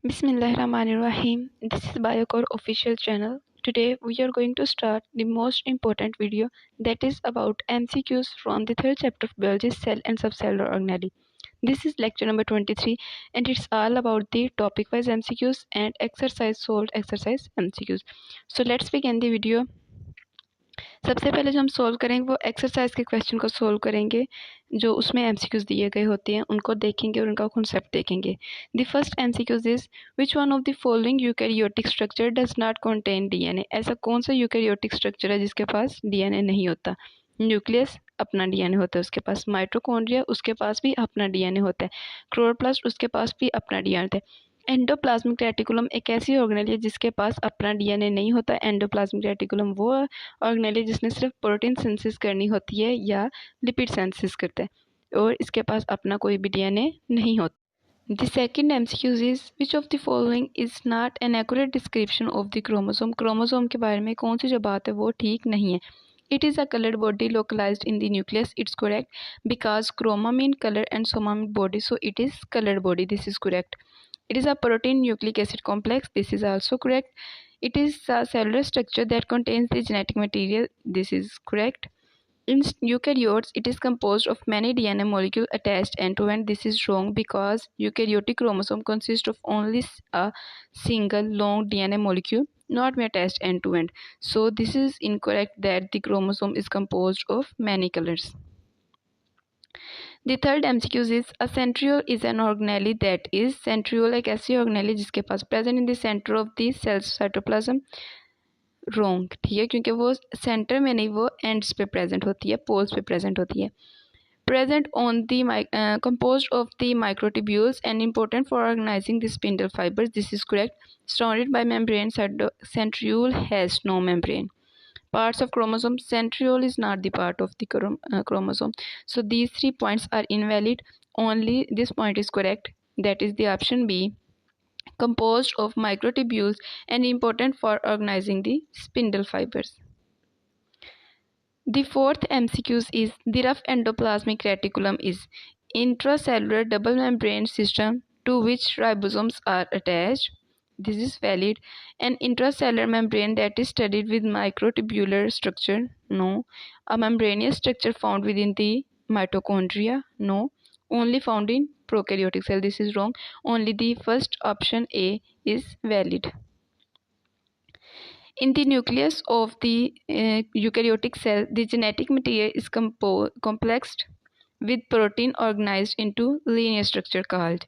Bismillahirrahmanirrahim. This is Biocore official channel. Today we are going to start the most important video, that is about MCQs from the third chapter of biology, cell and subcellular organelle. This is lecture number 23 and it's all about the topic wise MCQs and exercise solved exercise MCQs. So let's begin the video. सबसे पहले जो हम solve करेंगे वो exercise के question को solve करेंगे जो उसमें एमसीक्यूज दिए गए होते हैं, उनको देखेंगे और उनका कॉन्सेप्ट देखेंगे। The first MCQs is which one of the following eukaryotic structure does not contain DNA. ऐसा कौन सा यूकैरियोटिक स्ट्रक्चर है जिसके पास डीएनए नहीं होता? न्यूक्लियस अपना डीएनए होता है उसके पास, माइटोकॉन्ड्रिया उसके पास भी अपना डीएनए होता है, क्लोरोप्लास्ट उसके पास भी अपना डीएनए होता है। एंडोप्लाज्मिक रेटिकुलम एक ऐसी ऑर्गेनेल है जिसके पास अपना डीएनए नहीं होता। एंडोप्लाज्मिक रेटिकुलम वो ऑर्गेनेल है जिसने सिर्फ प्रोटीन सिंथेसिस करनी होती है या लिपिड सिंथेसिस करता है और इसके पास अपना कोई भी डीएनए नहीं होता। The second MCQs is which of the following is not an accurate description of the chromosome. Chromosome के बारे में कौन सी जो बात है वो ठीक नहीं है। It is a colored body localized in the nucleus. It's correct because chroma mean color and soma mean body, so it is colored body. This is correct. It is a protein nucleic acid complex. This is also correct. It is a cellular structure that contains the genetic material. This is correct. In eukaryotes, it is composed of many DNA molecules attached end to end. This is wrong because eukaryotic chromosome consists of only a single long DNA molecule, not be attached end to end. So this is incorrect that the chromosome is composed of many colors. The third MCQ is a centriole is an organelle that is centriole एक ऐसी organelle जिसके पास present in the center of the cell cytoplasm. Wrong, ठीक है, क्योंकि वो centre में नहीं, वो एंड्स पे प्रेजेंट होती है, पोल्स पे प्रेजेंट होती है। Present on the composed of the microtubules and important for organizing the spindle fibers. This is correct. Surrounded by membrane, centriole has no membrane. Parts of chromosome, centriole is not the part of the chromosome. So these 3 points are invalid. Only this point is correct. That is the option B. Composed of microtubules and important for organizing the spindle fibers. The fourth MCQ is the rough endoplasmic reticulum is intracellular double membrane system to which ribosomes are attached. This is valid. An intracellular membrane that is studied with microtubular structure. No. A membranous structure found within the mitochondria. No. Only found in prokaryotic cell. This is wrong. Only the first option A is valid. In the nucleus of the eukaryotic cell, the genetic material is complexed with protein organized into linear structure called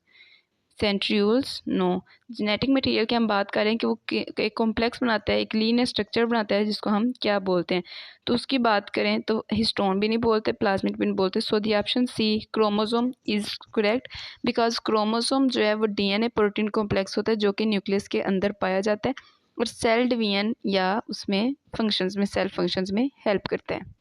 centrioles. No. Genetic material की हम बात करें कि वो एक complex बनाता है, एक लीनियर स्ट्रक्चर बनाता है जिसको हम क्या बोलते हैं, तो उसकी बात करें तो हिस्टोन भी नहीं बोलते, प्लाज्मिड भी नहीं बोलते। So the option C chromosome is correct because chromosome जो है वो डीएनए प्रोटीन कॉम्प्लेक्स होता है जो कि न्यूक्लियस के अंदर पाया जाता है और सेल डिवीजन या उसमें फंक्शंस में, सेल फंक्शंस में हेल्प करता है।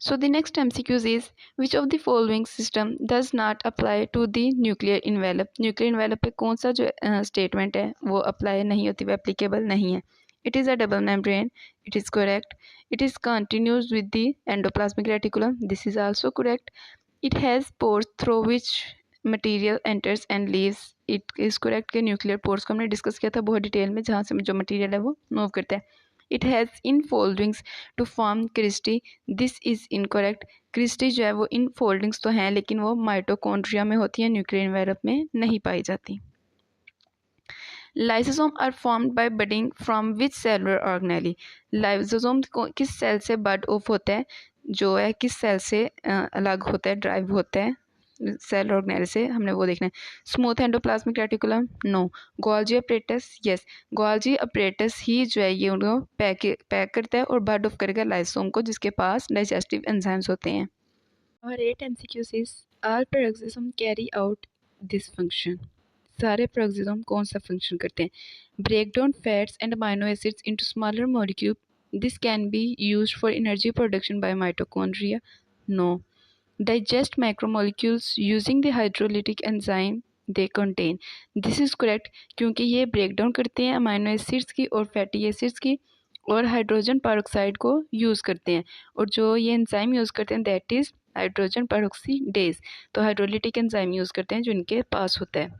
So the next MCQ is which of the following system does not apply to the nuclear envelope. Nuclear envelope पे कौन सा जो statement है वो apply नहीं होती, वो applicable नहीं है। It is a double membrane. It is correct. It is continuous with the endoplasmic reticulum. This is also correct. It has pores through which material enters and leaves. It is correct कि nuclear pores को हमने discuss किया था बहुत detail में, जहाँ से जो मटीरियल है वो मूव करता है। It has infoldings to form cristae. This is incorrect. cristae जो है वो infoldings तो हैं लेकिन वो माइटोकॉन्ड्रिया में होती है, न्यूक्लियर एनवेलप में नहीं पाई जाती। Lysosome are formed by budding from which cellular organelle? Lysosome किस सेल से बड ऑफ होता है, जो है किस सेल से अलग होता है, ड्राइव होता है सेल ऑर्गेनेल से, हमने वो देखना है। Smooth endoplasmic reticulum, no. Golgi apparatus, yes. Golgi apparatus ही जो है ये उनको पैक करता है और बर्ड ऑफ करेगा लाइसोम को जिसके पास डाइजेस्टिव एंजाइम्स होते हैं। और 8 MCQs is all peroxisome carry out this function. सारे पेरोक्सिसम कौन सा फंक्शन करते हैं? Break down fats and amino acids into smaller molecule. This can be used for energy production by mitochondria, no. Digest macromolecules using the hydrolytic enzyme they contain. This is correct क्योंकि ये break down करते हैं amino acids की और fatty acids की और hydrogen peroxide को use करते हैं, और जो ये एंजाइम यूज़ करते हैं दैट इज़ हाइड्रोजन पेरोक्सीडेज। तो हाइड्रोलिटिक एंजाइम यूज़ करते हैं जो इनके पास होता है।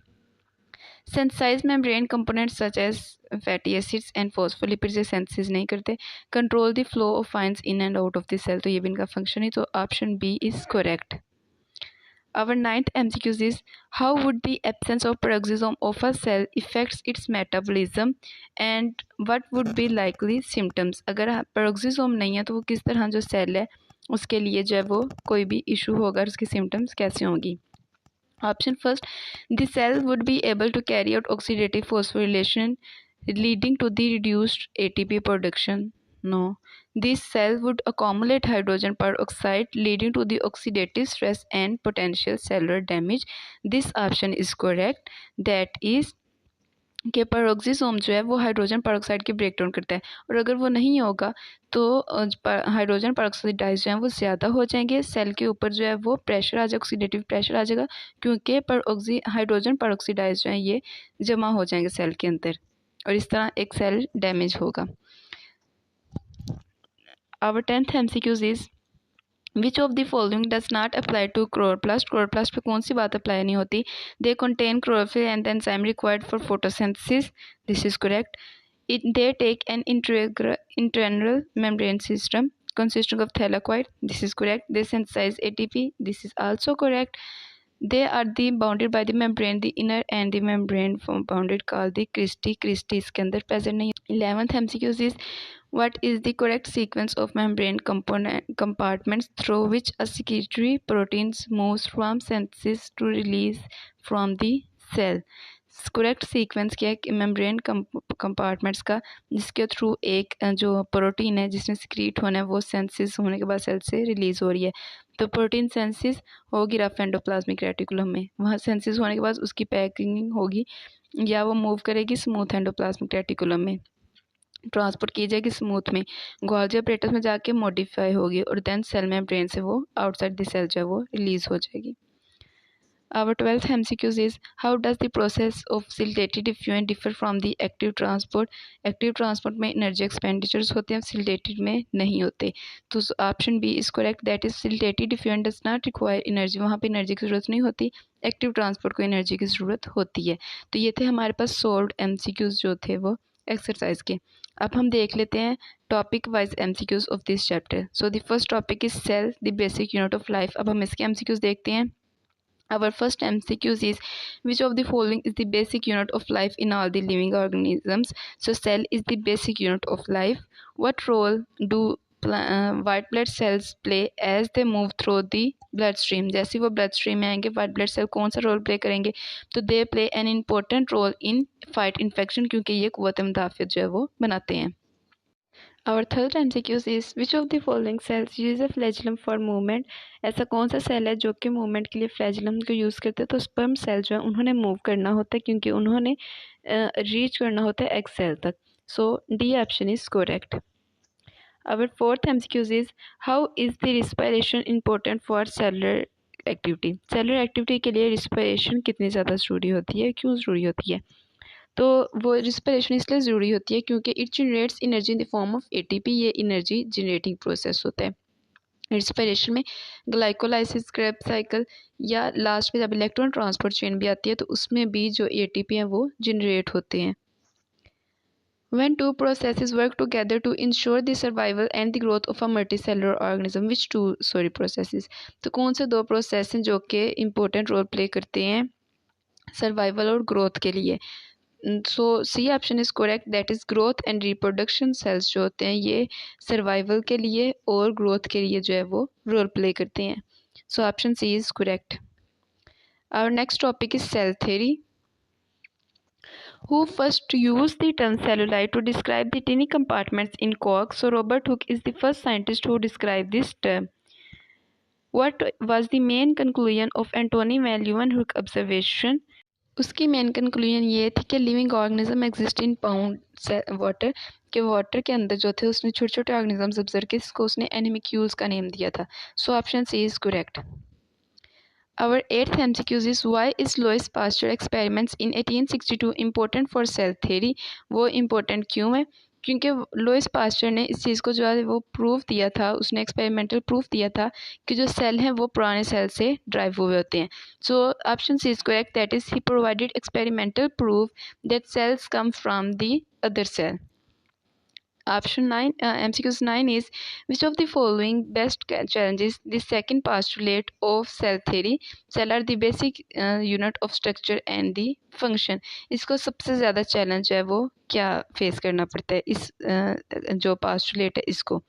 Synthesize membrane components such as fatty acids and phospholipids ये सेंसिस नहीं करते. Control the flow of ions in and out of the cell, तो ये भी इनका फंक्शन है, तो option B is correct. Our ninth MCQ is how would the absence of peroxisome of a cell affects its metabolism and what would be likely symptoms. अगर peroxisome नहीं है तो वो किस तरह जो सेल है उसके लिए जो है वो कोई भी इशू होगा, उसकी सिम्टम्स कैसे होंगी. Option first, the cell would be able to carry out oxidative phosphorylation leading to the reduced ATP production. No. This cell would accumulate hydrogen peroxide leading to the oxidative stress and potential cellular damage. This option is correct. That is कि peroxisome जो है वो hydrogen peroxide की break down करता है, और अगर वो नहीं होगा तो हाइड्रोजन पेरोक्साइडाइज जो है वो ज़्यादा हो जाएंगे, सेल के ऊपर जो है वो प्रेशर आ जाएगा, ऑक्सीडेटिव प्रेशर आ जाएगा, क्योंकि हाइड्रोजन पेरोक्साइडाइज जो है ये जमा हो जाएंगे सेल के अंदर, और इस तरह एक सेल डैमेज होगा. Our 10th MCQ is which of the following does not apply to chloroplast. Chloroplast पे कौन सी बात अप्लाई नहीं होती. They contain chlorophyll and the enzyme required for photosynthesis. This is correct. They take an internal membrane system consisting of thylakoid. This is correct. They synthesize ATP. This is also correct. They are bounded by the membrane, the inner and the membrane bounded called the cristae. Cristae इसके अंदर present नहीं. 11th MCQ is what is the correct sequence of membrane compartments through which a secretory proteins moves from synthesis to release from the cell. Correct sequence क्या है membrane compartments का, जिसके through एक जो protein है जिसने secrete होना है वो सेंसिस होने के बाद सेल से रिलीज़ हो रही है. तो प्रोटीन सेंसिस होगी रफ एंडोप्लाज्मिक रेटिकुलम में, वहाँ सेंसिस होने के बाद उसकी पैकिंग होगी या वो मूव करेगी स्मूथ एंडोप्लाज्मिक रेटिकुलम में, ट्रांसपोर्ट की जाएगी स्मूथ में, गोल्जी अपरेटस में जाके मॉडिफाई होगी और देन सेल मेम्ब्रेन से वो आउटसाइड द सेल जो है वो रिलीज़ हो जाएगी. Our 12th MCQ is how does the process of siltated diffusion differ from the active transport. Active transport में energy expenditures होते हैं, siltated में नहीं होते. तो option B is correct. That is siltated diffusion does not require energy. वहाँ पे energy की ज़रूरत नहीं होती. Active transport को energy की ज़रूरत होती है. तो ये थे हमारे पास solved MCQs जो थे वो exercise के. अब हम देख लेते हैं topic wise MCQs of this chapter. So the first topic is cell, the basic unit of life. अब हम इसके MCQs देखते हैं. Our first MCQ is which of the following is the basic unit of life in all the living organisms. So cell is the basic unit of life. What role do white blood cells play as they move through the bloodstream. जैसे वो bloodstream में आएंगे white blood cell कौन सा role play करेंगे, तो they play an important role in fight infection, क्योंकि ये क़ुव्वत मुदाफ़ियत जो है वो बनाते हैं. Our third MCQ is which of the following cells use a flagellum for movement. ऐसा कौन सा सेल है जो कि मूवमेंट के लिए फ्लैजिलम को यूज़ करते हैं. तो स्पर्म सेल जो है उन्होंने मूव करना होता है क्योंकि उन्होंने रीच करना होता है एग सेल तक. So D option is correct. Our fourth MCQ is how is the respiration important for cellular activity. Cellular activity के लिए रिस्पिरेशन कितनी ज़्यादा ज़रूरी होती है, क्यों ज़रूरी होती है. तो वो रिस्पिरेशन इसलिए ज़रूरी होती है क्योंकि it generates energy in the form of ATP. ये एनर्जी जनरेटिंग प्रोसेस होता है. रिस्पिरेशन में ग्लाइकोलाइसिस, क्रेब्स साइकिल या लास्ट में जब इलेक्ट्रॉन ट्रांसपोर्ट चेन भी आती है तो उसमें भी जो एटीपी हैं वो जनरेट होते हैं. When two processes work together to ensure the survival and the growth of a multicellular organism, which two processes. तो कौन से दो प्रोसेस हैं जो कि इम्पोर्टेंट रोल प्ले करते हैं सर्वाइवल और ग्रोथ के लिए. So C option is correct. That is growth and reproduction cells जो होते हैं ये सर्वाइवल के लिए और ग्रोथ के लिए जो है वो रोल प्ले करते हैं. So option C is correct. Our next topic is cell theory. Who first used the term cellulite to describe the tiny compartments in cork? So Robert Hooke is the first scientist who described this term. What was the main conclusion of Anthony van Leeuwenhoek observation? उसकी main conclusion ये थी कि living organism exist in pound water, के water के अंदर जो थे उसने छोटे छोटे ऑर्गेनिजम्स ऑब्जर्व किए, इसको उसने एनिमिक्यूल्स का नेम दिया था. So option C is correct. Our 8th MCQ is why is Louis Pasteur experiments in 1862 important for cell theory. वो important क्यों है. क्योंकि लुईस पास्चर ने इस चीज़ को जो है वो प्रूव दिया था, उसने एक्सपेरिमेंटल प्रूफ दिया था कि जो सेल हैं वो पुराने सेल से ड्राइव हुए होते हैं। So option C is correct, that is he provided experimental proof that cells come from the other cell. Option 9, MCQs 9 is which of the following best challenges the second postulate of cell theory? Cell are the basic unit of structure and the function. इसको सबसे ज़्यादा challenge है वो क्या face करना पड़ता है इस जो postulate है इसको।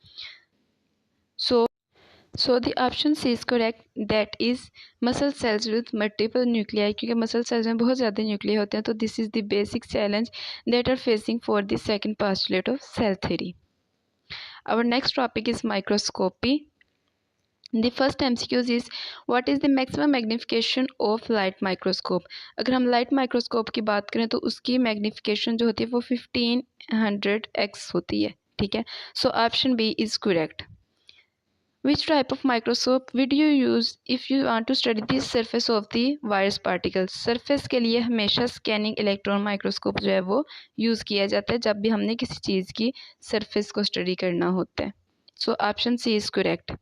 So the option C is correct, that is muscle cells with multiple nuclei, क्योंकि muscle cells में बहुत ज़्यादा nuclei होते हैं, तो this is the basic challenge that are facing for the second postulate of cell theory. Our next topic is microscopy. The first MCQs is what is the maximum magnification of light microscope? अगर हम light microscope की बात करें तो उसकी magnification जो होती है वो 1500x होती है, ठीक है। So option B is correct. Which type of microscope would you use if you want to study the surface of the virus particles? Surface के लिए हमेशा स्कैनिंग इलेक्ट्रॉन माइक्रोस्कोप जो है वो यूज़ किया जाता है जब भी हमने किसी चीज़ की सरफेस को स्टडी करना होता है। So option C is correct.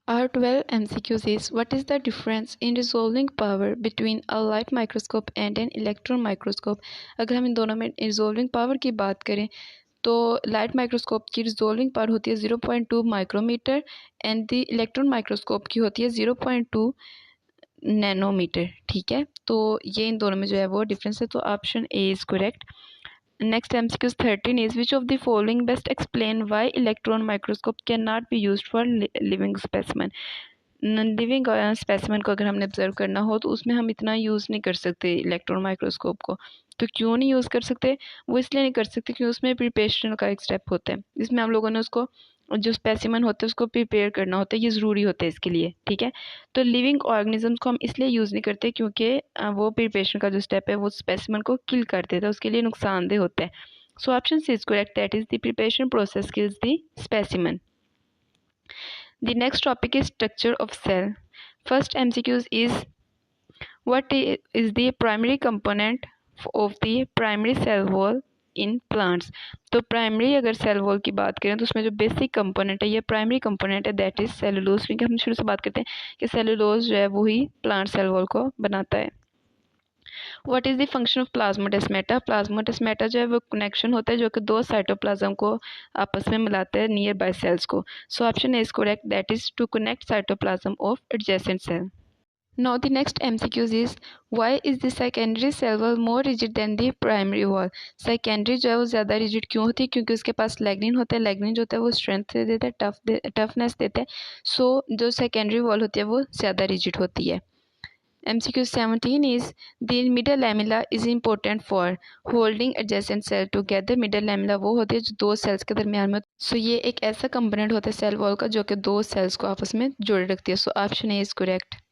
Our 12 MCQs is what is the difference in resolving power between a light microscope and an electron microscope? अगर हम इन दोनों में resolving power की बात करें तो लाइट माइक्रोस्कोप की रिजोल्विंग पावर होती है 0.2 micrometre and the electron microscope की होती है 0.2 नैनोमीटर, ठीक है। तो ये इन दोनों में जो है वो डिफरेंस है, तो option A is correct. Next MCQ 13 is which of the following best explain why electron microscope can not be used for living specimen. Living specimen को अगर हमने ऑब्जर्व करना हो तो उसमें हम इतना यूज़ नहीं कर सकते इलेक्ट्रॉन माइक्रोस्कोप को। तो क्यों नहीं यूज़ कर सकते? वो इसलिए नहीं कर सकते क्योंकि उसमें प्रिपरेशन का एक स्टेप होता है, जिसमें हम लोगों ने उसको जो स्पेसिमेन होता है उसको प्रिपेयर करना होता है, ये ज़रूरी होता है इसके लिए, ठीक है। तो लिविंग ऑर्गेनिजम्स को हम इसलिए यूज़ नहीं करते क्योंकि वो प्रिपरेशन का जो स्टेप है वो स्पेसिमेन को किल कर देता है, उसके लिए नुकसानदेह होता है। So option C is correct, that is the preparation process kills the specimen. The next topic is structure of cell. First MCQs is what is the primary component of the primary cell wall in plants? तो primary अगर cell wall की बात करें तो उसमें जो basic component है ये प्राइमरी कंपोनेंट है, दैट इज सेलुलोज, क्योंकि हम शुरू से बात करते हैं कि सेलुलोज जो है वही प्लांट सेल वॉल को बनाता है। What is the function of plasmodesmata? Plasmodesmata जो है वो कनेक्शन होता है जो कि दो साइटोप्लाज्म को आपस में मिलाता है नियर बाय सेल्स को। So option is correct, that is to connect cytoplasm of adjacent cell. Now the next MCQs is why is the secondary cell wall more rigid than the primary wall? Secondary जो है वो ज़्यादा rigid क्यों होती है? क्योंकि उसके पास लैग्निन होता है, लैग्निन जो होता है वो स्ट्रेंथ देता है, टफनेस देता है। सो जो सेकेंडरी वॉल होती है वो ज़्यादा रिजिड होती है। MCQ 17 is the middle lamella is important for holding adjacent cell together. middle lamella वो होती है जो दो सेल्स के दरमियान में, सो ये एक ऐसा कंपोनेंट होता है सेल वॉल का जो कि दो सेल्स को आपस में जोड़े रखती है। So option A is correct.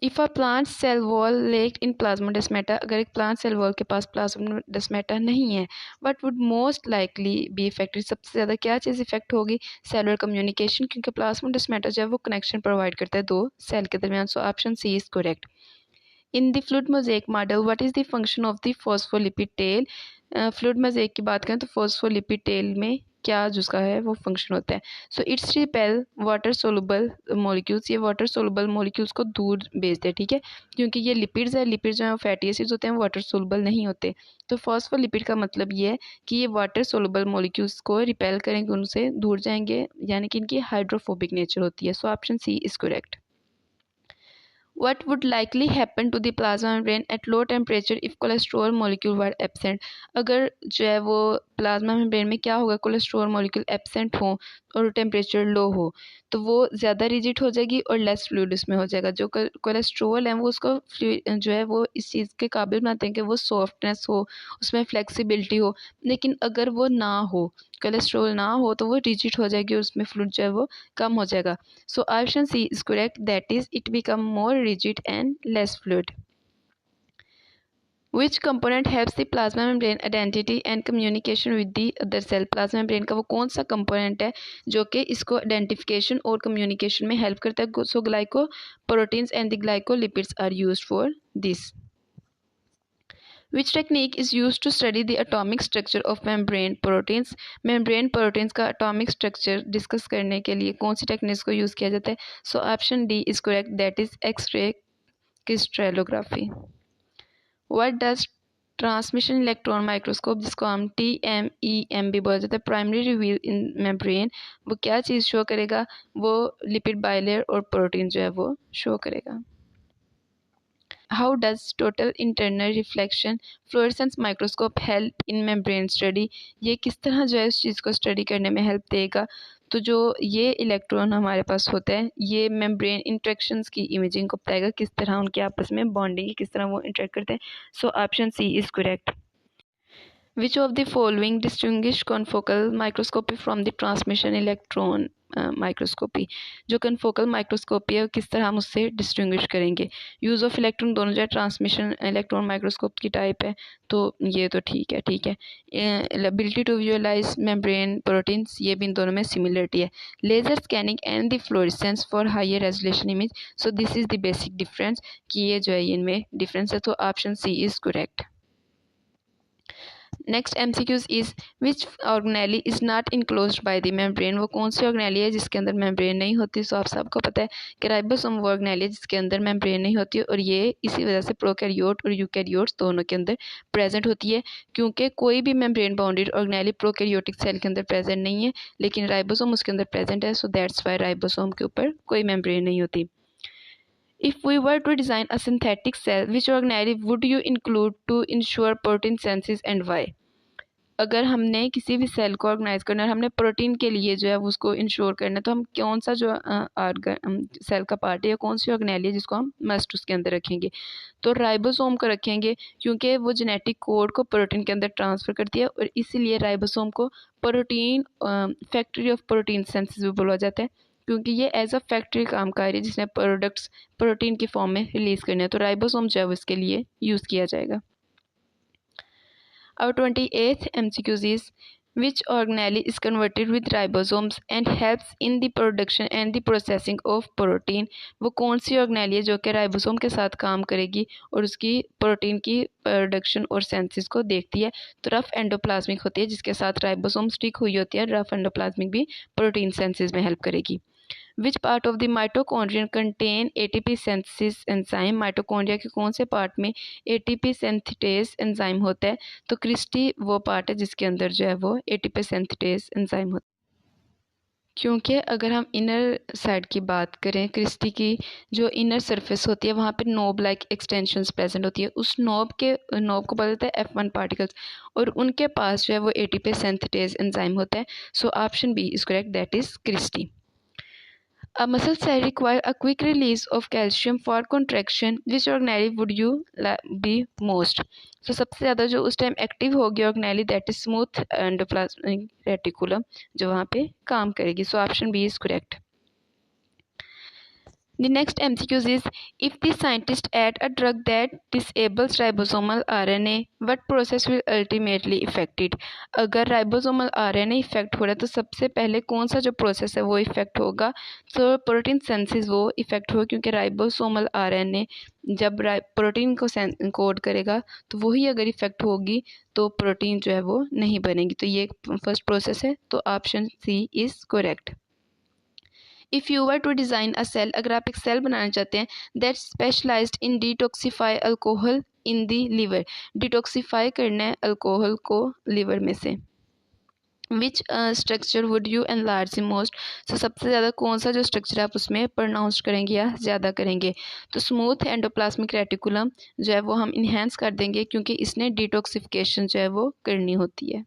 If a plant cell wall lacked in plasmodesmata, अगर एक प्लांट सेल वॉल के पास प्लाज्मोडेस्माटा नहीं है, what would most likely B affected? सबसे ज़्यादा क्या चीज़ इफेक्ट होगी? सेलुलर कम्युनिकेशन, क्योंकि प्लाज्मोडेस्माटा जो है वो कनेक्शन प्रोवाइड करता है दो सेल के दरमियान। So option C is correct. In the fluid mosaic model what is the function of the phospholipid tail? Fluid mosaic की बात करें तो फॉस्फोलिपिड टेल में क्या जिसका है वो फंक्शन होता है? So it's repel water soluble molecules, ये वाटर सोलुबल मॉलिक्यूल्स को दूर भेजते हैं, ठीक है, क्योंकि ये लिपिड्स है, लिपिड्स जो है फैटी एसिड्स होते हैं, वाटर सोलुबल नहीं होते। तो फॉस्फोलिपिड का मतलब ये है कि ये वाटर सोलुबल मॉलिक्यूल्स को रिपेल करेंगे, उनसे दूर जाएंगे, यानी कि इनकी हाइड्रोफोबिक नेचर होती है। So option C is correct. What would likely happen to the plasma membrane at low temperature if cholesterol molecule were absent? अगर जो है वो प्लाज्मा मेम्ब्रेन में क्या होगा, कोलेस्ट्रॉल मॉलिक्यूल एब्सेंट हो और टेम्परेचर लो हो तो वो ज़्यादा रिजिड हो जाएगी और लेस फ्लूइड उसमें हो जाएगा। जो कोलेस्ट्रॉल है वो उसको जो है वो इस चीज़ के काबिल बनाते हैं कि वो सॉफ्टनेस हो, उसमें फ्लेक्सिबिलिटी हो, लेकिन अगर वो ना हो, कोलेस्ट्रॉल ना हो तो वो रिजिड हो जाएगी और उसमें फ्लूइड जो है वो कम हो जाएगा। So option C is correct, that is it become more rigid and less fluid. Which component helps the plasma membrane identity and communication with the other cell? Plasma membrane का वो कौन सा कंपोनेंट है जो कि इसको आइडेंटिफिकेशन और communication में हेल्प करता है? So glycoproteins and the glycolipids are used for this. Which technique is used to study the atomic structure of membrane proteins? membrane proteins का atomic structure डिस्कस करने के लिए कौन सी टेक्निक्स को यूज़ किया जाता है? So option D is correct, that is X ray crystallography. What does transmission electron microscope, जिसको हम TMEM भी बोला जाता है, प्राइमरी रिवील इन मेम्ब्रेन, वो क्या चीज़ शो करेगा? वो लिपिड बाइलेयर और प्रोटीन जो है वो शो करेगा। How does total internal reflection fluorescence microscope help in membrane study? ये किस तरह जो है उस चीज़ को स्टडी करने में हेल्प देगा? तो जो ये इलेक्ट्रॉन हमारे पास होता है, ये मेम्ब्रेन इंट्रैक्शंस की इमेजिंग को बताएगा, किस तरह उनके आपस में बॉन्डिंग, किस तरह वो इंटरेक्ट करते हैं। So option C is correct. Which of the following distinguish confocal microscopy from the transmission electron microscopy? जो कन्फोकल माइक्रोस्कोपी है किस तरह हम उससे डिस्टिंग्विश करेंगे? यूज़ ऑफ इलेक्ट्रॉन दोनों जो है ट्रांसमिशन इलेक्ट्रॉन माइक्रोस्कोप की टाइप है, तो ये तो ठीक है। Ability to visualise membrane proteins, ये भी इन दोनों में सिमिलरिटी है। Laser scanning and the fluorescence for higher resolution image, so this is the basic difference, कि ये जो है इनमें डिफरेंस है, तो option C is correct. Next MCQs is which organelle is not enclosed by the membrane? वो कौन सी organelle है जिसके अंदर मेम्ब्रेन नहीं होती? सो आप सबको पता है कि राइबोसोम वो ऑर्गेनेली है जिसके अंदर मेम्ब्रेन नहीं होती, और ये इसी वजह से प्रोकैरियोट और यूकैरियोट्स दोनों के अंदर प्रेजेंट होती है, क्योंकि कोई भी membrane bounded organelle prokaryotic cell के अंदर प्रेजेंट नहीं है, लेकिन राइबोसोम उसके अंदर प्रेजेंट है, सो दैट्स वाई राइबोसोम के ऊपर कोई मेम्ब्रेन नहीं होती। If we were to design a synthetic cell, which organelle would you include to ensure protein synthesis and why? अगर हमने किसी भी सेल को ऑर्गेनाइज करना है, हमने प्रोटीन के लिए जो है उसको इंश्योर करना है, तो हम कौन सा जो सेल का पार्ट है या कौन सी ऑर्गेनेल है जिसको हम मस्ट उसके अंदर रखेंगे? तो राइबोसोम को रखेंगे, क्योंकि वो जेनेटिक कोड को प्रोटीन के अंदर ट्रांसफ़र करती है, और इसीलिए राइबोसोम को protein factory of protein synthesis भी बोला जाता है, क्योंकि ये एज अ फैक्ट्री काम कर रही है जिसने प्रोडक्ट्स प्रोटीन की फॉर्म में रिलीज़ करने हैं, तो राइबोसोम जो है उसके लिए यूज़ किया जाएगा। Our 28th MCQs is which organelle is converted with ribosomes and helps in the production and the processing of protein? वो कौन सी ऑर्गेनेल है जो कि राइबोसोम के साथ काम करेगी और उसकी प्रोटीन की प्रोडक्शन और सेंसिस को देखती है? तो रफ एंडोप्लाज्मिक होती है जिसके साथ राइबोसोम स्टिक हुई होती है, रफ एंडोप्लाज्मिक भी प्रोटीन सेंसिस में हेल्प करेगी। Which part of the mitochondrion contain ATP synthesis enzyme? Mitochondria के कौन से पार्ट में ATP सिंथेटेज एंजाइम होता है? तो क्रिस्टी वो पार्ट है जिसके अंदर जो है वो ATP सिंथेटेज एंजाइम होता है। क्योंकि अगर हम इनर साइड की बात करें, क्रिस्टी की जो इनर सरफेस होती है वहाँ पे नोब लाइक एक्सटेंशंस प्रेजेंट होती है, उस नोब को बोला जाता है F1 पार्टिकल्स, और उनके पास जो है वो ATP सिंथेटेज एंजाइम होता है। So option B is correct, that is cristae. A muscle cell require a quick release of calcium for contraction. Which organelle would you be most? So सबसे ज़्यादा जो उस टाइम एक्टिव होगी organelle, that is smooth endoplasmic reticulum, जो वहाँ पे काम करेगी। So option B is correct. The next MCQs is if the scientist add a drug that disables ribosomal RNA, what process will ultimately affect it? अगर ribosomal RNA effect हो रहा है तो सबसे पहले कौन सा जो प्रोसेस है वो इफेक्ट होगा? तो प्रोटीन सेंसिस वो इफेक्ट होगा, क्योंकि राइबोसोमल RNA जब प्रोटीन को कोड करेगा तो वही अगर इफेक्ट होगी तो प्रोटीन जो है वो नहीं बनेगी। तो ये फर्स्ट प्रोसेस है, तो option C is correct. If you were to design a cell, अगर आप एक सेल बनाना चाहते हैं that specialised in detoxify alcohol in the liver, detoxify करना है अल्कोहल को लीवर में से, which structure would you enlarge the most? तो सबसे ज़्यादा कौन सा जो स्ट्रक्चर आप उसमें प्रोनाउंस करेंगे या ज़्यादा करेंगे? तो स्मूथ एंडोप्लाज्मिक रेटिकुलम जो है वो हम इन्हेंस कर देंगे, क्योंकि इसने डिटॉक्सिफिकेशन जो है वो करनी होती है।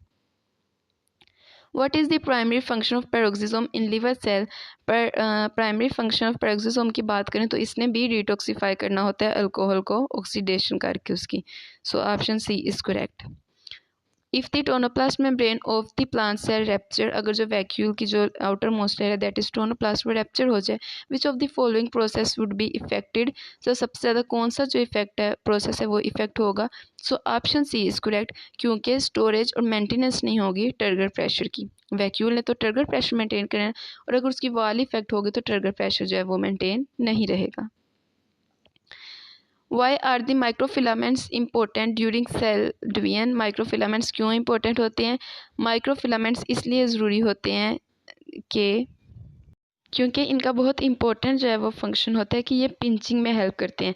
What is the primary function of peroxisome in liver cell? Primary function of peroxisome की बात करें तो इसने भी डिटॉक्सिफाई करना होता है अल्कोहल को ऑक्सीडेशन करके उसकी। So option C is correct. If the tonoplast membrane of the plant cell rupture, अगर जो वैक्यूल की जो आउटर मोस्ट लेयर है दैट इज टोनोप्लास्ट वो रैप्चर हो जाए, which of the following process would be affected? तो सबसे ज़्यादा कौन सा जो इफेक्ट है प्रोसेस है वो इफेक्ट होगा? So option C is correct, क्योंकि स्टोरेज और मेंटेनेंस नहीं होगी टर्गर प्रेशर की। वैक्यूल ने तो टर्गर प्रेशर मेंटेन करना है, और अगर उसकी वाल इफेक्ट होगी तो टर्गर प्रेशर जो है वो मेंटेन नहीं रहेगा। Why are the microfilaments important during cell division. Microfilaments क्यों इम्पोर्टेंट होते हैं? माइक्रोफिलामेंट्स इसलिए ज़रूरी होते हैं कि क्योंकि इनका बहुत इंपॉर्टेंट जो है वो फंक्शन होता है कि ये पिंचिंग में हेल्प करते हैं,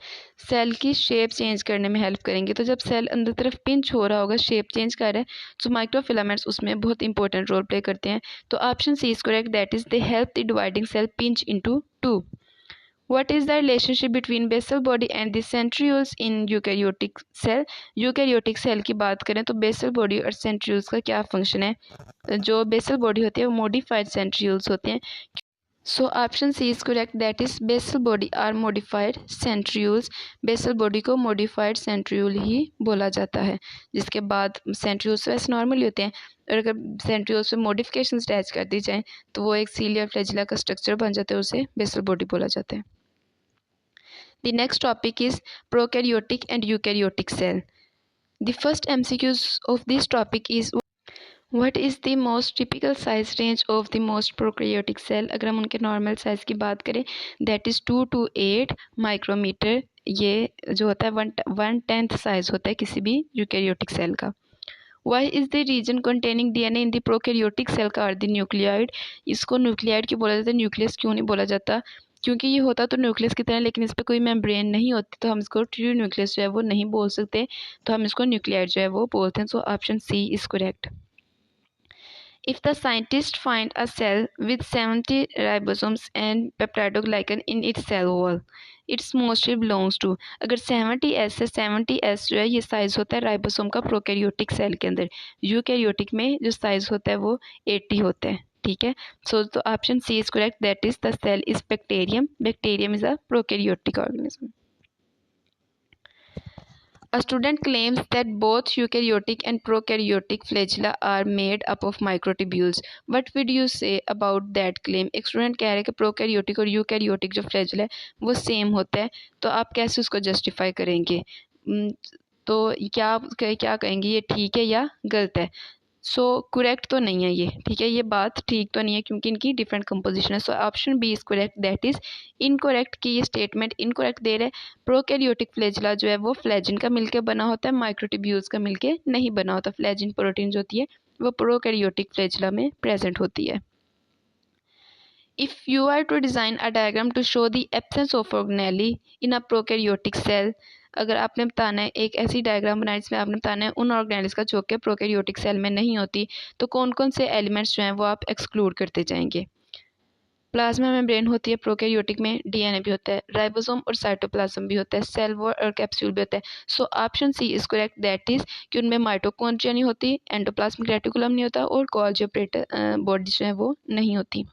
सेल की शेप चेंज करने में हेल्प करेंगे। तो जब सेल अंदर तरफ पिंच हो रहा होगा, शेप चेंज कर रहा है, तो माइक्रोफिलामेंट्स उसमें बहुत इंपॉर्टेंट रोल प्ले करते हैं। तो option C is correct, that is they help the dividing cell pinch into two. What is the relationship between basal body and the centrioles in eukaryotic cell? Eukaryotic cell की बात करें तो basal body और centrioles का क्या function है? जो basal body होती है वो मॉडिफाइड सेंट्रियोल्स होते हैं। So option C is correct, that is basal body are modified centrioles. Basal body को मॉडिफाइड सेंट्रियोल ही बोला जाता है, जिसके बाद सेंट्रियोल्स वैसे नॉर्मली होते हैं, और अगर सेंट्रियोल्स में मॉडिफिकेशन अटैच कर दी जाए तो वो एक सीलिया फ्लैजिला का स्ट्रक्चर बन जाता है, उसे बेसल बॉडी बोला जाता है। The next topic is prokaryotic and eukaryotic cell. The first MCQs of this topic is what is the most typical size range of the most prokaryotic cell? अगर हम उनके नॉर्मल साइज की बात करें, that is 2 to 8 micrometer. ये जो होता है 1/10 साइज होता है किसी भी यूकैरियोटिक सेल का। Why is the region containing DNA in the prokaryotic cell called the nucleoid? इसको न्यूक्लियाइड क्यों बोला जाता है, न्यूक्लियस क्यों नहीं बोला जाता? क्योंकि ये होता तो न्यूक्लियस की तरह, लेकिन इस पर कोई मेम्ब्रेन नहीं होती, तो हम इसको ट्रू न्यूक्लियस जो है वो नहीं बोल सकते, तो हम इसको न्यूक्लियाइड जो है वो बोलते हैं। So option C is correct. If the scientist find a cell with 70 ribosomes and peptidoglycan in its cell wall, it's mostly belongs to. अगर 70S है, 70S जो है ये साइज होता है राइबोसोम का प्रोकैरियोटिक सेल के अंदर। यूकैरियोटिक में जो साइज होता है वो 80 होता है, ठीक है। सो तो option C is correct, that is the cell is bacterium. Bacterium is a prokaryotic organism. A student claims that both eukaryotic and prokaryotic flagella are made up of microtubules. What would you say about that claim? एक student कह रहा है कि prokaryotic और eukaryotic जो flagella है वो same होता है, तो आप कैसे उसको जस्टिफाई करेंगे? तो क्या क्या कहेंगे, ये ठीक है या गलत है? सो करेक्ट तो नहीं है ये, ठीक है, ये बात ठीक तो नहीं है क्योंकि इनकी डिफरेंट कंपोजिशन है। So option B is correct, that is incorrect कि ये स्टेटमेंट इनकरेक्ट दे रहे हैं। प्रोकैरियोटिक फ्लैजिला जो है वो फ्लैजिन का मिलके बना होता है, माइक्रोट्यूब्यूल्स का मिलके नहीं बना होता। फ्लैजिन प्रोटीन जो होती है वो प्रोकैरियोटिक फ्लैजिला में प्रेजेंट होती है। If you are to design a diagram to show the absence of organelle in a prokaryotic cell, अगर आपने बताना है एक ऐसी डायग्राम बनाई जिसमें आपने बताना है उन ऑर्गेनेल्स का जो कि प्रोकैरियोटिक सेल में नहीं होती, तो कौन कौन से एलिमेंट्स जो हैं वो आप एक्सक्लूड करते जाएंगे? प्लाज्मा मेम्ब्रेन होती है प्रोकैरियोटिक में, डीएनए भी होता है, राइबोसोम और साइटोप्लाज्म भी होता है, सेल वॉल और कैप्सूल भी होता है। So option C is correct, that is कि उनमें माइटोकॉन्ड्रिया नहीं होती, एंडोप्लाज्मिक रेटिकुलम नहीं होता और गोल्जी ऑपरेटर बॉडी जो है वो नहीं होती।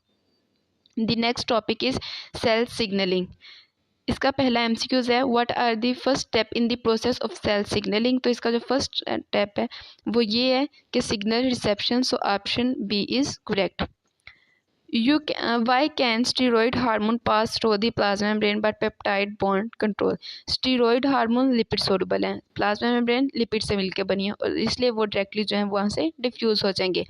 The next topic is cell signalling. इसका पहला एमसीक्यूज है, what are the first step in the process of cell signalling. तो इसका जो फर्स्ट स्टेप है वो ये है कि signal reception. So option B is correct. Why can steroid hormone pass through the plasma membrane but peptide bond control? Steroid hormone lipid soluble है, plasma membrane lipid से मिलकर बनी है और इसलिए वो डायरेक्टली जो है वहाँ से डिफ्यूज हो जाएंगे।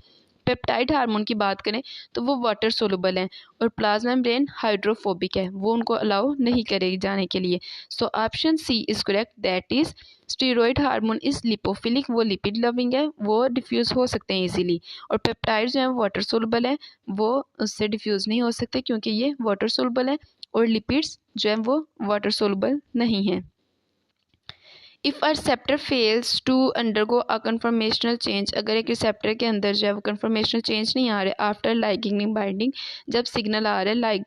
पेप्टाइड हार्मोन की बात करें तो वो वाटर सोलुबल है और प्लाज्मा मेम्ब्रेन हाइड्रोफोबिक है, वो उनको अलाउ नहीं करेगी जाने के लिए। So option C is correct, that is steroid hormone is lipophilic, वो लिपिड लविंग है, वो डिफ्यूज़ हो सकते हैं इजीली। और पेप्टाइड जो है वाटर सोलुबल है, वो उससे डिफ्यूज़ नहीं हो सकते क्योंकि ये वाटर सोलुबल है, और लिपिड्स जो है वो वाटर सोलुबल नहीं है। If a receptor fails to undergo a conformational change, अगर एक रिसेप्टर के अंदर जो है वो कन्फर्मेशनल चेंज नहीं आ रहा है आफ्टर लाइगेंड बाइंडिंग, जब सिग्नल आ रहा है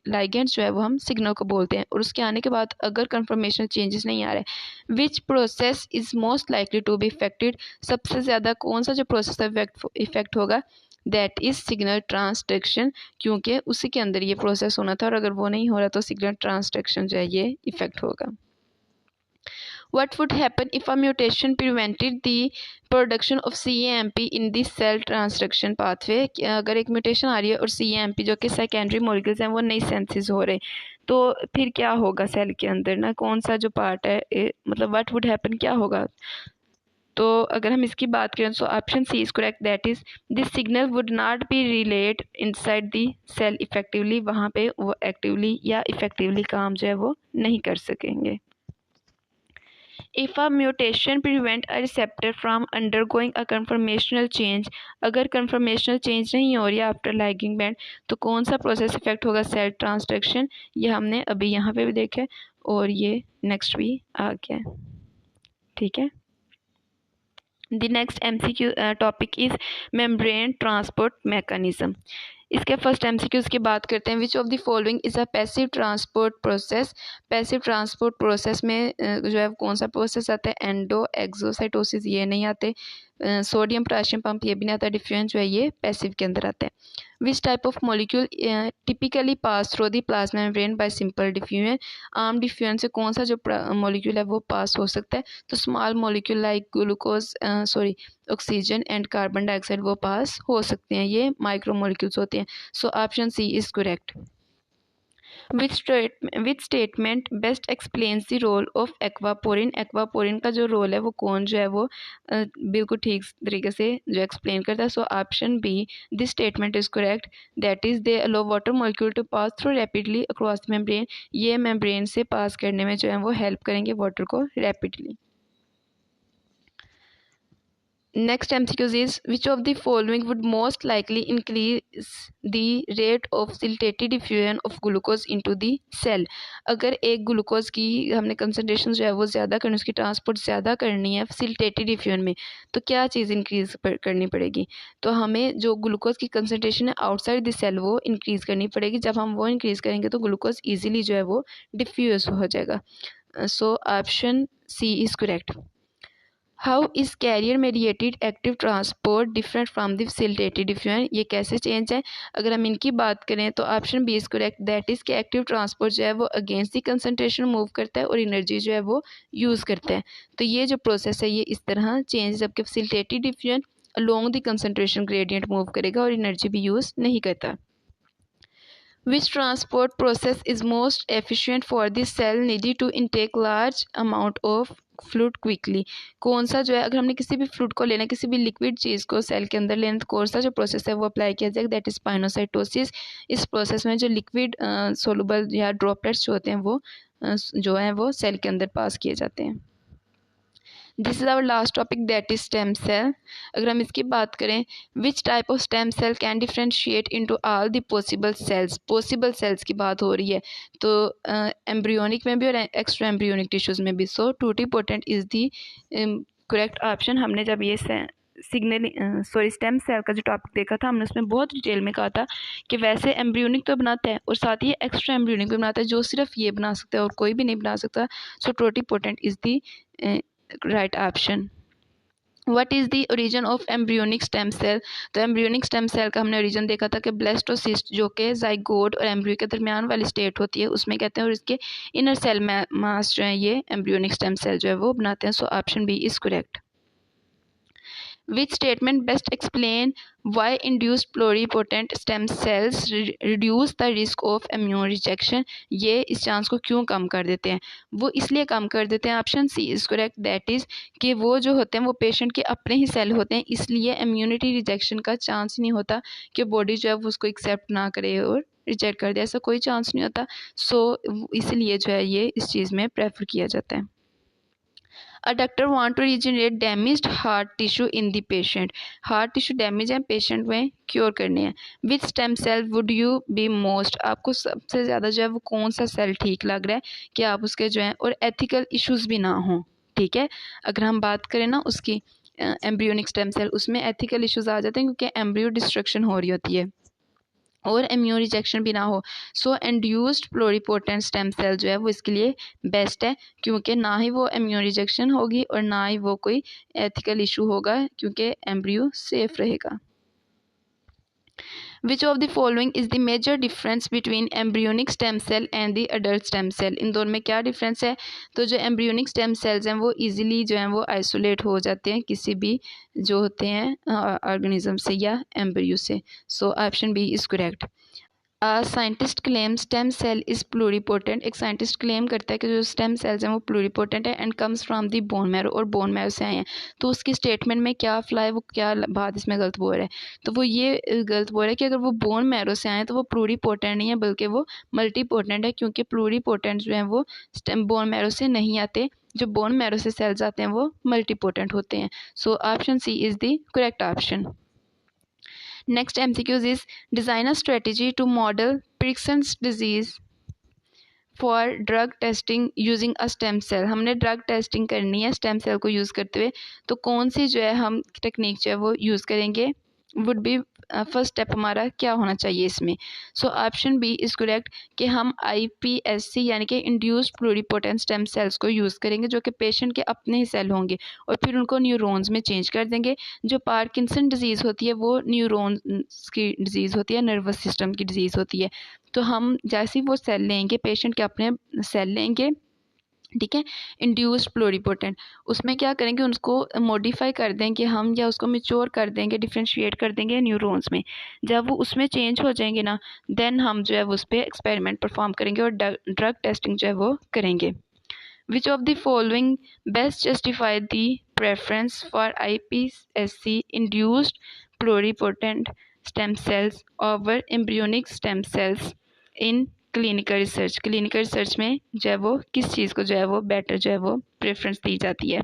लाइगेंड जो है वो हम सिग्नल को बोलते हैं, और उसके आने के बाद अगर कन्फर्मेशनल चेंजेस नहीं आ रहे, which process is most likely to be affected, सबसे ज़्यादा कौन सा जो प्रोसेस इफेक्ट होगा, दैट इज़ सिग्नल ट्रांसडक्शन, क्योंकि उसी के अंदर ये प्रोसेस होना था और अगर वो नहीं हो रहा तो सिग्नल ट्रांसडक्शन जो है ये इफेक्ट होगा। What would happen if a mutation prevented the production of CAMP in the cell transduction pathway? अगर एक म्यूटेशन आ रही है और CAMP जो कि सेकेंडरी मॉलिक्यूल्स हैं वो नहीं सेंसिस हो रहे, तो फिर क्या होगा सेल के अंदर ना, कौन सा जो पार्ट है मतलब व्हाट वुड हैपन, क्या होगा? तो अगर हम इसकी बात करें तो option C is correct, that is this signal would not be relayed inside the cell effectively, वहाँ पे वो एक्टिवली या इफेक्टिवली काम जो है वो नहीं कर सकेंगे। If a mutation prevent a receptor from undergoing a conformational change, अगर conformational change नहीं हो रही है आफ्टर ligand band, तो कौन सा प्रोसेस इफेक्ट होगा? Cell transduction. ये हमने अभी यहाँ पे भी देखा है और ये नेक्स्ट भी आ गया है, ठीक है। The next MCQ topic is membrane transport mechanism. इसके फर्स्ट MCQs की बात करते हैं। विच of the following is a passive transport process. Passive transport process में जो है कौन सा प्रोसेस आता है? एंडो एक्सोसाइटोसिस ये नहीं आते, सोडियम पोटाशियम पंप ये भी नहीं आता, डिफ्यूजन जो है ये पैसिव के अंदर आता है। विच type of molecule typically pass through the plasma membrane by simple diffusion. आम डिफ्यूजन से कौन सा जो मॉलिक्यूल है वो पास हो सकता है? तो small molecule like glucose oxygen and carbon dioxide वो पास हो सकते हैं, ये माइक्रो मॉलिक्यूल्स होते हैं। So option C is correct. Which statement best explains the role of aquaporin. Aquaporin का जो रोल है वो कौन जो है वो बिल्कुल ठीक तरीके से जो एक्सप्लेन करता है। So option B this statement is correct, that is they allow water molecule to pass through rapidly across membrane. ये मेम्ब्रेन से पास करने में जो है वो हेल्प करेंगे वाटर को rapidly. Next MCQs is which of the following would most likely increase the rate of siltated diffusion of glucose into the cell। अगर एक ग्लूकोज की हमने कंसनट्रेशन जो है वो ज़्यादा करनी, उसकी ट्रांसपोर्ट ज़्यादा करनी है सिल्टेटेड डिफ्यूजन में, तो क्या चीज़ इंक्रीज करनी पड़ेगी? तो हमें जो ग्लूकोज की कंसनट्रेशन है आउटसाइड द सेल वो इंक्रीज़ करनी पड़ेगी। जब हम वो इंक्रीज़ करेंगे तो ग्लूकोज ईजिली जो है वो डिफ्यूज हो जाएगा। So option C is correct. How is carrier mediated active transport different from the facilitated diffusion. ये कैसे चेंज है? अगर हम इनकी बात करें तो option B is correct, that is कि एक्टिव ट्रांसपोर्ट जो है वो अगेंस्ट द कंसनट्रेशन मूव करता है और एनर्जी जो है वो यूज़ करता है। तो ये जो प्रोसेस है ये इस तरह चेंज, जबकि facilitated diffusion along the concentration gradient move करेगा और एनर्जी भी यूज़ नहीं करता। Which transport process is most efficient for the cell needed to intake large amount of fluid quickly. कौन सा जो है अगर हमने किसी भी फ्लूड को लेना, किसी भी लिक्विड चीज़ को सेल के अंदर लेना, तो कौन सा जो प्रोसेस है वो अप्लाई किया जाएगा? That is pinocytosis. इस प्रोसेस में जो लिक्विड सोलुबल या ड्रॉपलेट्स जो होते हैं वो जो है वो सेल के अंदर पास किए जाते हैं। This is our last topic that is stem cell. अगर हम इसकी बात करें, which type of stem cell can differentiate into all the possible cells. Possible cells की बात हो रही है तो एम्ब्रियोनिक में भी और एक्स्ट्रा एम्ब्रियोनिक टिश्यूज़ में भी। So totipotent is the correct option. हमने जब ये स्टेम सेल का जो टॉपिक देखा था हमने उसमें बहुत डिटेल में कहा था कि वैसे एम्ब्रियोनिक तो बनाता है और साथ ही एक्स्ट्रा एम्ब्रियोनिक भी बनाता है, जो सिर्फ ये बना सकता है और कोई भी नहीं बना सकता। So totipotent is the right option. What is the origin of embryonic stem cell. तो एम्ब्रियोनिक स्टेम सेल का हमने ओरिजिन देखा था कि ब्लास्टोसिस्ट जो कि जाइगोट और एम्ब्रियो के दरमियान वाली स्टेट होती है उसमें कहते हैं, और इसके इनर सेल मास जो है ये एम्ब्रियोनिक स्टेम सेल जो है वो बनाते हैं। So option B is correct. Which statement best explain why induced pluripotent stem cells reduce the risk of immune rejection। ये इस चांस को क्यों कम कर देते हैं? वो इसलिए कम कर देते हैं, option C is correct, that is कि वो जो होते हैं वो पेशेंट के अपने ही सेल होते हैं, इसलिए इम्यूनिटी रिजेक्शन का चांस नहीं होता कि बॉडी जो है वो उसको एक्सेप्ट ना करे और रिजेक्ट कर दे, ऐसा कोई चांस नहीं होता। सो इसलिए जो है ये इस चीज़ में प्रेफर किया जाता है। A doctor want to regenerate damaged heart tissue in the patient। Heart tissue damage है पेशेंट में, क्योर करने हैं। Which stem cell would you be most, आपको सबसे ज़्यादा जो है वो कौन सा सेल ठीक लग रहा है कि आप उसके जो है और एथिकल इश्यूज़ भी ना हों, ठीक है। अगर हम बात करें ना उसकी एम्ब्रियोनिक स्टेम सेल, उसमें एथिकल इश्यूज़ आ जाते हैं क्योंकि एम्ब्रियो डिस्ट्रक्शन हो रही होती है और इम्यून रिजेक्शन भी ना हो। So induced pluripotent stem cell जो है वो इसके लिए बेस्ट है, क्योंकि ना ही वो इम्यून रिजेक्शन होगी और ना ही वो कोई एथिकल इशू होगा, क्योंकि एम्ब्रियो सेफ रहेगा। Which of the following is the major difference between embryonic stem cell and the adult stem cell. इन दोनों में क्या डिफरेंस है? तो जो एम्ब्रियोनिक स्टेम सेल्स हैं वो इजीली जो हैं वो आइसोलेट हो जाते हैं किसी भी जो होते हैं ऑर्गेनिज्म से या एम्ब्रियो से। So option B is correct. Scientist claim stem cell is pluripotent. एक साइंटिस्ट क्लेम करता है कि जो स्टेम सेल्स हैं वो प्लूरिपोटेंट है and comes from the bone marrow, और बोन मैरो से आए हैं। तो उसकी स्टेटमेंट में क्या फ्ला है, वो क्या बात इसमें गलत बोल रहा है? तो वो ये गलत बोल रहा है कि अगर वो बोन मैरो से आए तो वो प्लूरिपोटेंट नहीं है बल्कि वो मल्टीपोटेंट है, क्योंकि प्लूरिपोटेंट जो है वो स्टेम बोन मैरो से नहीं आते, जो बोन मैरो से सेल्स आते हैं वो मल्टीपोटेंट होते हैं। So option C is the correct option. Next MCQs is design a strategy to model Parkinson's disease for drug testing using a stem cell. हमने ड्रग टेस्टिंग करनी है स्टेम सेल को यूज़ करते हुए, तो कौन सी जो है हम टेक्निक जो है वो यूज़ करेंगे, वुड बी फर्स्ट स्टेप हमारा क्या होना चाहिए इसमें। So option B is correct कि हम IPSC यानी कि इंड्यूस्ड प्लूरिपोटेंट स्टेम सेल्स को यूज़ करेंगे, जो कि पेशेंट के अपने ही सेल होंगे और फिर उनको न्यूरॉन्स में चेंज कर देंगे। जो पार्किंसन डिजीज़ होती है वो न्यूरॉन्स की डिजीज़ होती है, नर्वस सिस्टम की डिजीज़ होती है। तो हम जैसे ही वो सेल लेंगे, पेशेंट के अपने सेल लेंगे, ठीक है, इंड्यूस्ड प्लूरिपोटेंट, उसमें क्या करेंगे, उसको मॉडिफाई कर देंगे हम, या उसको मेच्योर कर देंगे, डिफ्रेंशिएट कर देंगे न्यूरॉन्स में। जब वो उसमें चेंज हो जाएंगे ना, देन हम जो है उस पर एक्सपेरिमेंट परफॉर्म करेंगे और ड्रग टेस्टिंग जो है वो करेंगे। विच of the following best justify the preference for IPSC induced pluripotent stem sales over embryonic stem cells in clinical research. Clinical research में जो है वो किस चीज़ को जो है वो बेटर जो है वो प्रेफरेंस दी जाती है।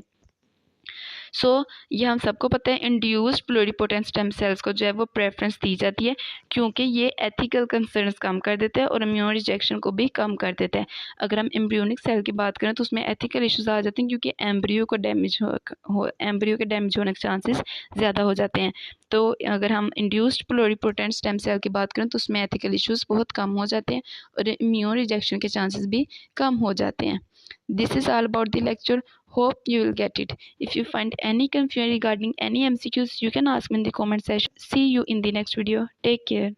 सो ये हम सबको पता है, इंड्यूस्ड प्लूरिपोटेंट स्टेम सेल्स को जो है वो प्रेफरेंस दी जाती है, क्योंकि ये एथिकल कंसर्न्स कम कर देते हैं और इम्यून रिजेक्शन को भी कम कर देते हैं। अगर हम एम्ब्रियोनिक सेल की बात करें तो उसमें एथिकल इश्यूज आ जाते हैं, क्योंकि एम्ब्रियो को एम्ब्रियो के डैमेज होने के चांसेस ज़्यादा हो जाते हैं। तो अगर हम इंड्यूस्ड प्लूरिपोटेंट स्टेम सेल की बात करें तो उसमें एथिकल इश्यूज बहुत कम हो जाते हैं और इम्यून रिजेक्शन के चांसेस भी कम हो जाते हैं। This is all about the lecture. Hope you will get it. If you find any confusion regarding any MCQs, you can ask me in the comment section. See you in the next video. Take care.